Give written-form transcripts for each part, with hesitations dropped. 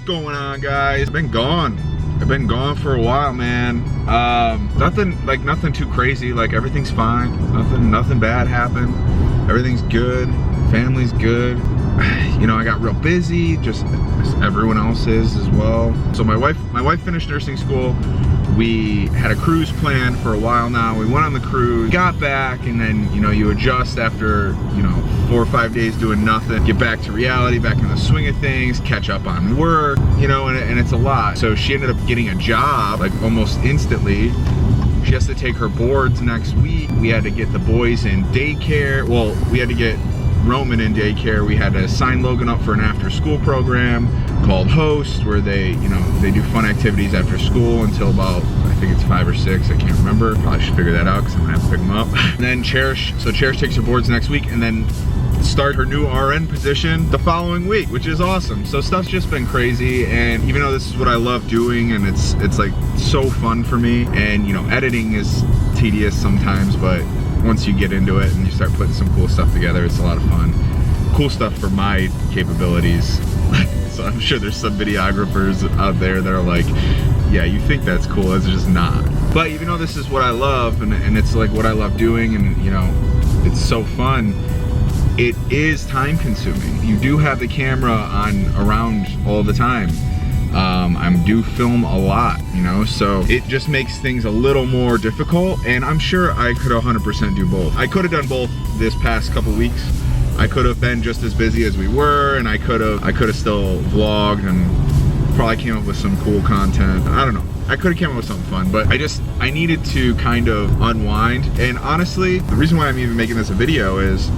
going on, guys? I've been gone for a while, man. Nothing too crazy. Like, everything's fine. Nothing bad happened. Everything's good. Family's good. You know, I got real busy, just as everyone else is as well. So my wife finished nursing school. We had a cruise planned for a while now. We went on the cruise, got back, and then, you know, you adjust after, you know, 4 or 5 days doing nothing, get back to reality, back in the swing of things, catch up on work, you know, and it's a lot. So she ended up getting a job, like, almost instantly. She has to take her boards next week. We had to get the boys in daycare. Well, we had to get Roman in daycare. We had to sign Logan up for an after-school program called Host, where they do fun activities after school until about, I think it's 5 or 6, I can't remember. Probably should figure that out because I'm gonna have to pick them up. And then Cherish takes her boards next week, and then start her new RN position the following week, which is awesome. So stuff's just been crazy, and even though this is what I love doing, and it's like so fun for me, and you know, editing is tedious sometimes, but once you get into it and you start putting some cool stuff together, it's a lot of fun. Cool stuff for my capabilities. So I'm sure there's some videographers out there that are like, yeah, you think that's cool, it's just not. But even though this is what I love, and it's like what I love doing, and you know, it's so fun, it is time consuming. You do have the camera on around all the time. I do film a lot, you know, so it just makes things a little more difficult, and I'm sure I could 100% do both. I could have done both this past couple weeks. I could have been just as busy as we were, and I could have still vlogged and probably came up with some cool content. I don't know. I could have came up with something fun, but I needed to kind of unwind. And honestly, the reason why I'm even making this a video is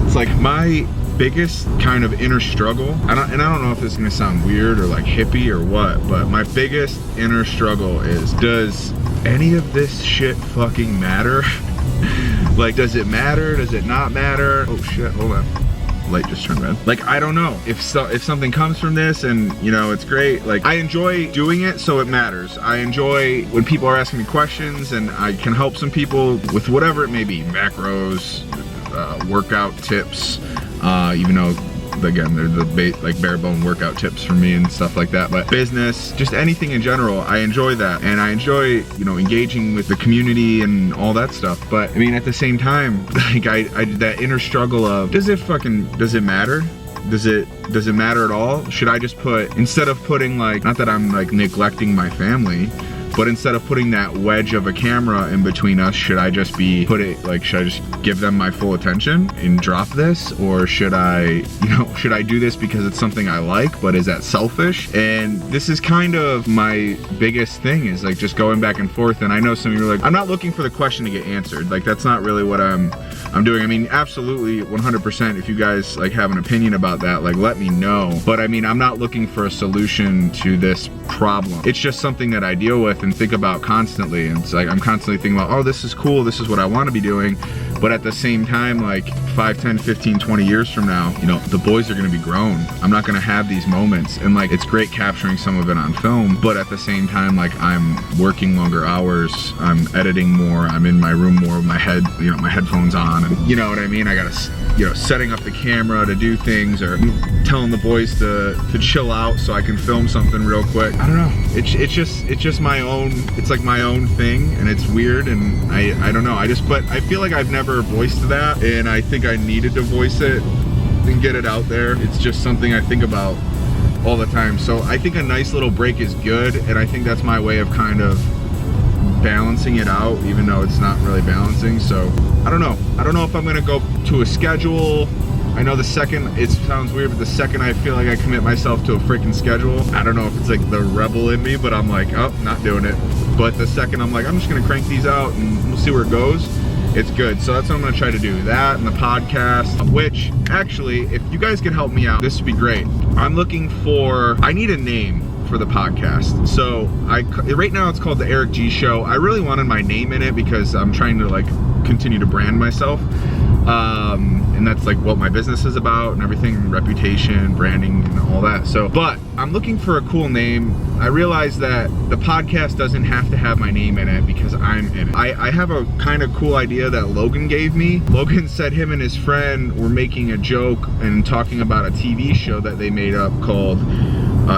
it's like my biggest kind of inner struggle, and I don't know if this is gonna sound weird or like hippie or what, but my biggest inner struggle is, does any of this shit fucking matter? Like, does it matter? Does it not matter? Oh shit, hold on. Light just turned red. Like, I don't know if something comes from this, and you know, it's great. Like, I enjoy doing it, so it matters. I enjoy when people are asking me questions, and I can help some people with whatever it may be, macros, workout tips, even though, again, they're the bare bone workout tips for me and stuff like that, but business, just anything in general, I enjoy that, and I enjoy, you know, engaging with the community and all that stuff. But I mean, at the same time, like, I that inner struggle of, does it matter? Does it matter at all? Should I just put, instead of putting, like, not that I'm like neglecting my family, but instead of putting that wedge of a camera in between us, should I just give them my full attention and drop this? Or should I do this because it's something I like, but is that selfish? And this is kind of my biggest thing, is like just going back and forth. And I know some of you are like, I'm not looking for the question to get answered. Like, that's not really what I'm doing. I mean, absolutely 100%, if you guys like have an opinion about that, like, let me know. But I mean, I'm not looking for a solution to this problem. It's just something that I deal with and think about constantly, and it's like I'm constantly thinking about, oh, this is cool, this is what I want to be doing. But at the same time, like 5, 10, 15, 20 years from now, you know, the boys are going to be grown. I'm not going to have these moments, and like, it's great capturing some of it on film, but at the same time, like, I'm working longer hours, I'm editing more, I'm in my room more with my headphones on, and you know what I mean? I gotta, you know, setting up the camera to do things, or telling the boys to chill out so I can film something real quick. I don't know. It's just my own, it's like my own thing, and it's weird, and I don't know. But I feel like I've never voiced that, and I think I needed to voice it and get it out there. It's just something I think about all the time. So I think a nice little break is good, and I think that's my way of kind of balancing it out, even though it's not really balancing. So I don't know if I'm gonna go to a schedule. I know the second, it sounds weird, but the second I feel like I commit myself to a freaking schedule, I don't know if it's like the rebel in me, but I'm like, oh, not doing it. But the second I'm like, I'm just gonna crank these out and we'll see where it goes, it's good. So that's what I'm gonna try to do. That and the podcast, which actually, if you guys could help me out, this would be great. I need a name for the podcast. So right now it's called The Eric G Show. I really wanted my name in it because I'm trying to like continue to brand myself. And that's like what my business is about and everything, reputation, branding, and all that. So, but I'm looking for a cool name. I realized that the podcast doesn't have to have my name in it because I'm in it. I have a kind of cool idea that Logan gave me. Logan said him and his friend were making a joke and talking about a TV show that they made up called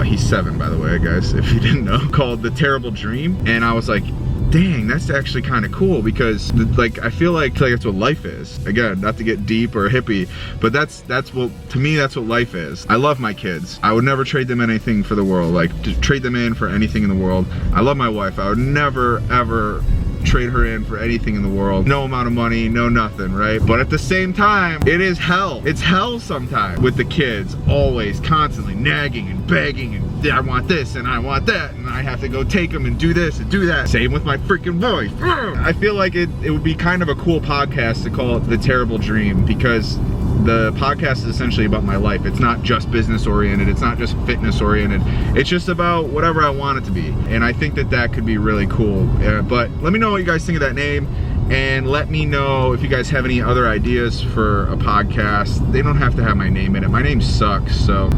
He's 7, by the way, guys, if you didn't know, called The Terrible Dream. And I was like, dang, that's actually kind of cool, because like I feel like that's what life is. Again, not to get deep or hippie, but that's what, to me, that's what life is. I love my kids. I would never trade them anything for the world, like to trade them in for anything in the world. I love my wife. I would never ever trade her in for anything in the world. No amount of money, no nothing, right? But at the same time, it is hell. It's hell sometimes with the kids, always constantly nagging and begging and I want this and I want that and I have to go take them and do this and do that. Same with my freaking voice. I feel like it would be kind of a cool podcast to call it The Terrible Dream, because the podcast is essentially about my life. It's not just business oriented, it's not just fitness oriented, it's just about whatever I want it to be. And I think that could be really cool. But let me know what you guys think of that name, and let me know if you guys have any other ideas for a podcast. They don't have to have my name in it. My name sucks, so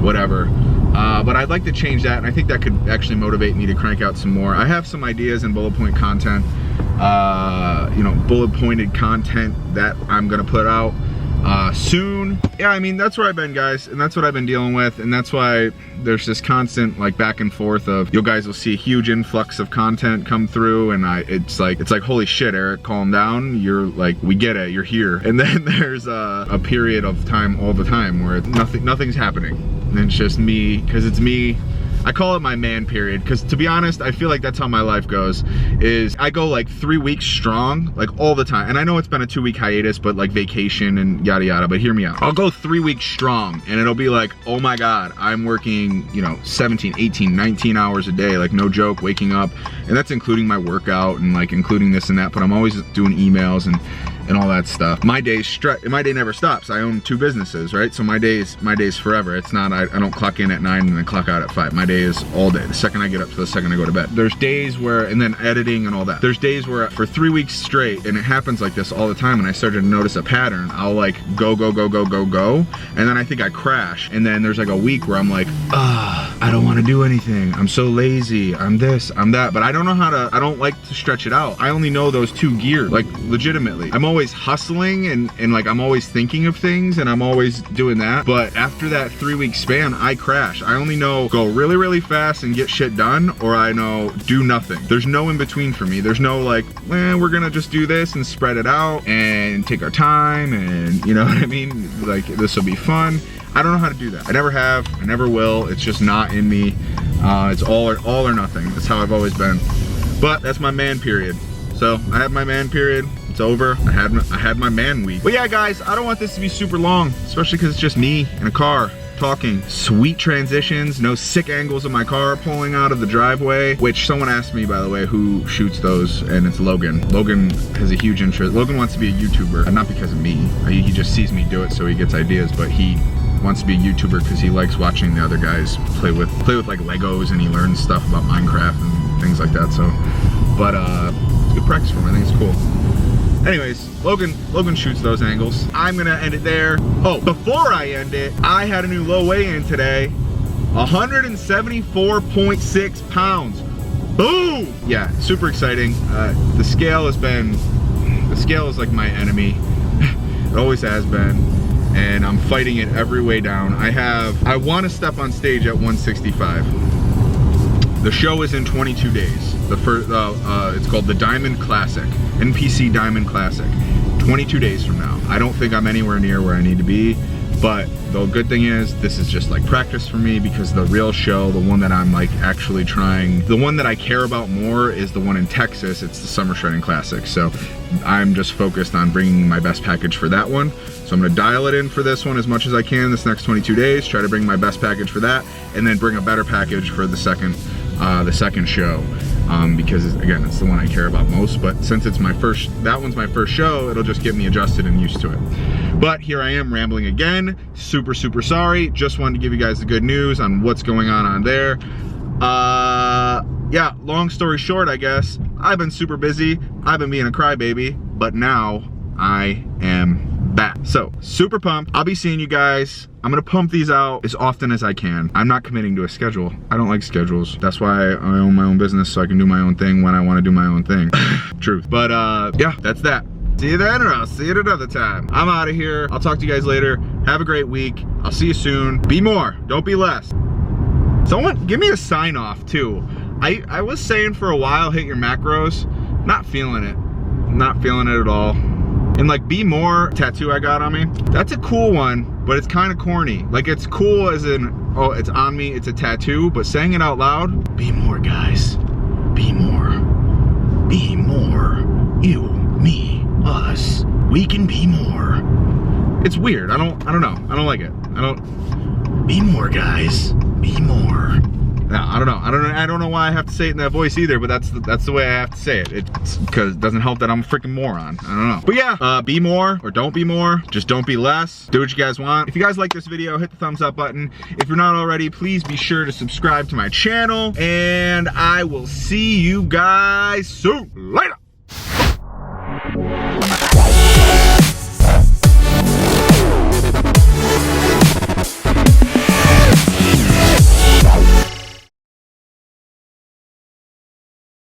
whatever. But I'd like to change that, and I think that could actually motivate me to crank out some more. I have some ideas and bullet point content, you know, bullet pointed content that I'm gonna put out soon. Yeah, I mean, that's where I've been, guys, and that's what I've been dealing with, and that's why there's this constant like back and forth of, you guys will see a huge influx of content come through, and it's like holy shit, Eric, calm down, you're like, we get it, you're here. And then there's a period of time all the time where nothing's happening, and it's just me, because it's me. I call it my man period, because to be honest, I feel like that's how my life goes, is I go like 3 weeks strong, like all the time. And I know it's been a 2-week hiatus, but like vacation and yada yada, but hear me out. I'll go 3 weeks strong and it'll be like, oh my God, I'm working, you know, 17, 18, 19 hours a day, like no joke, waking up. And that's including my workout and like including this and that, but I'm always doing emails and all that stuff. My day never stops. I own 2 businesses, right? So my day's forever. It's not, I don't clock in at 9 and then clock out at 5. My day is all day. The second I get up to the second I go to bed. There's days where, and then editing and all that. There's days where for 3 weeks straight, and it happens like this all the time, and I started to notice a pattern. I'll like go, and then I think I crash. And then there's like a week where I'm like, I don't want to do anything. I'm so lazy. I'm this, I'm that. But I don't know how to, I don't like to stretch it out. I only know those 2 gears, like legitimately. I'm always hustling and like I'm always thinking of things and I'm always doing that. But after that 3-week span, I crash. I only know go really, really fast and get shit done, or I know do nothing. There's no in between for me. There's no like, we're gonna just do this and spread it out and take our time, and you know what I mean? Like, this will be fun. I don't know how to do that. I never have, I never will. It's just not in me. It's all or nothing. That's how I've always been. But that's my man period. So I had my man period. It's over. I had my man week. But yeah, guys, I don't want this to be super long, especially because it's just me in a car talking. Sweet transitions, no sick angles of my car pulling out of the driveway, which someone asked me, by the way, who shoots those, and it's Logan. Logan has a huge interest. Logan wants to be a YouTuber, not because of me. He just sees me do it, so he gets ideas, but he wants to be a YouTuber because he likes watching the other guys play with like Legos, and he learns stuff about Minecraft and things like that. So, but it's good practice for him. I think it's cool. Anyways, Logan shoots those angles. I'm gonna end it there. Oh, before I end it, I had a new low weigh-in today. 174.6 pounds. Boom! Yeah, super exciting. The scale is like my enemy. It always has been. And I'm fighting it every way down. I want to step on stage at 165. The show is in 22 days. It's called the Diamond Classic, NPC Diamond Classic. 22 days from now. I don't think I'm anywhere near where I need to be, but the good thing is this is just like practice for me, because the real show, the one that I'm like actually trying, the one that I care about more is the one in Texas. It's the Summer Shredding Classic. So I'm just focused on bringing my best package for that one. So I'm gonna dial it in for this one as much as I can this next 22 days, try to bring my best package for that, and then bring a better package for the second show. Because again, it's the one I care about most, but since it's that one's my first show, it'll just get me adjusted and used to it. But here I am rambling again, super sorry. Just wanted to give you guys the good news on what's going on there. Yeah, long story short, I guess, I've been super busy, I've been being a crybaby, but now I am back. So, super pumped. I'll be seeing you guys. I'm gonna pump these out as often as I can. I'm not committing to a schedule. I don't like schedules. That's why I own my own business, so I can do my own thing when I wanna do my own thing. Truth. But yeah, that's that. See you then, or I'll see you at another time. I'm out of here. I'll talk to you guys later. Have a great week. I'll see you soon. Be more, don't be less. Someone, give me a sign off too. I was saying for a while, hit your macros. Not feeling it. Not feeling it at all. And like Be More tattoo I got on me, that's a cool one, but it's kind of corny. Like it's cool as in, oh, it's on me, it's a tattoo, but saying it out loud, be more guys, be more. Be more. You, me, us. We can be more. It's weird. I don't know. I don't like it. Be more guys. Be more. No, I don't know why I have to say it in that voice either, but that's the way I have to say it. It's because it doesn't help that I'm a freaking moron. I don't know. But yeah, be more or don't be more. Just don't be less. Do what you guys want. If you guys like this video, hit the thumbs up button. If you're not already, please be sure to subscribe to my channel, and I will see you guys soon. Later.